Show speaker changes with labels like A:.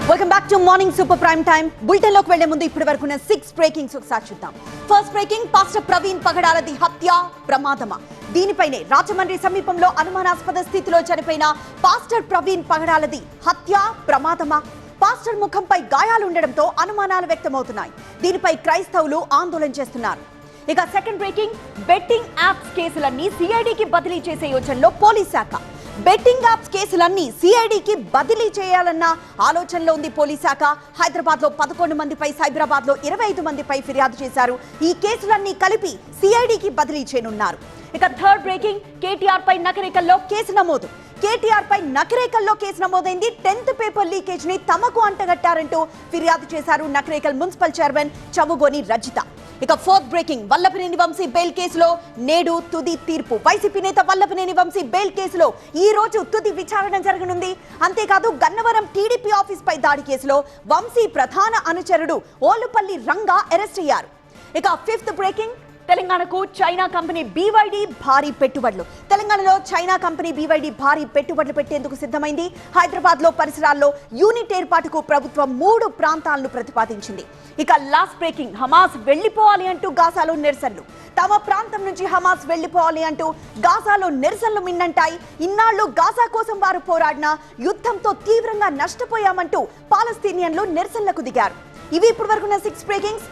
A: Welcome back to morning super prime time. Bulletin లోకి వెళ్లే ముందు ఇప్పటి వరకున్న 6 బ్రేకింగ్స్ ఒకసారి చూద్దాం. ఫస్ట్ బ్రేకింగ్, పాస్టర్ ప్రవీణ్ పగడాలది హత్య ప్రమాదమా? దీనిపైనే రాజమండ్రి సమీపంలో అనుమానాస్పద స్థితిలో చనిపోయిన పాస్టర్ ప్రవీణ్ పగడాలది హత్య ప్రమాదమా? పాస్టర్ ముఖంపై గాయాలుండడంతో అనుమానాలు వ్యక్తమవుతున్నాయి. దీనిపై క్రైస్తవులు ఆందోళన చేస్తున్నారు. ఇక సెకండ్ బ్రేకింగ్, బెట్టింగ్ యాప్స్ కేసులన్నీ సిఐడికి బదిలీ చేసే యోచనలో పోలీస్ శాఖ. బెట్టింగ్ యాప్స్ కేసులన్నీ సిఐడికి బదిలీ చేయాలన్న ఆలోచనలో ఉంది పోలీస్ శాఖ. హైదరాబాద్ లో 11 మందిపై, సైబరాబాద్ లో 25 మందిపై ఫిర్యాదు చేశారు. ఈ కేసులన్నీ కలిపి సిఐడికి బదిలీ చేయనున్నారు. ఇక థర్డ్ బ్రేకింగ్, కేటీఆర్ పై నకరేకల్లో కేసు నమోదు. కేటీఆర్ పై నకరేకల్లో కేసు నమోదైంది. 10th పేపర్ లీకేజ్ ని తమకు అంటగట్టారంటూ ఫిర్యాదు చేశారు నకరేకల్ మున్సిపల్ చైర్మన్ చవుగోని రజిత. ఇక fourth breaking, Vallabhaneni Vamsi bail కేసులో నేడు తుది తీర్పు. వైసీపీ నేత వల్లభనేని వంశీ బెయిల్ కేసులో ఈ రోజు తుది విచారణ జరగనుంది. అంతేకాదు, గన్నవరం టీడీపీ ఆఫీస్ పై దాడి కేసులో వంశీ ప్రధాన అనుచరుడు ఓలుపల్లి రంగా అరెస్ట్ అయ్యారు. ఇక ఫిఫ్త్ బ్రేకింగ్, తెలంగాణకు చైనా కంపెనీ బీవైడీ భారీ పెట్టుబడులు. తెలంగాణలో చైనా కంపెనీ బీవైడీ భారీ పెట్టుబడులు పెట్టేందుకు సిద్ధమైంది. హైదరాబాద్ లో పరిసరాల్లో యూనిట్ ఏర్పాటుకు ప్రభుత్వం 3 ప్రాంతాలను ప్రతిపాదించింది. ఇక లాస్ట్ బ్రేకింగ్, హమాస్ వెళ్లిపోవాలి అంటూ గాజాలో నిరసనలు. తమ ప్రాంతం నుంచి హమాస్ వెళ్లిపోవాలి అంటూ గాజాలో నిరసనలు మిన్నంటాయి. ఇన్నాళ్లు గాజా కోసం వారు పోరాడిన యుద్ధంతో తీవ్రంగా నష్టపోయామంటూ పాలస్తీనియన్లు నిరసనలకు దిగారు. ఇవి ఇప్పటి వరకున్న 6 బ్రేకింగ్స్.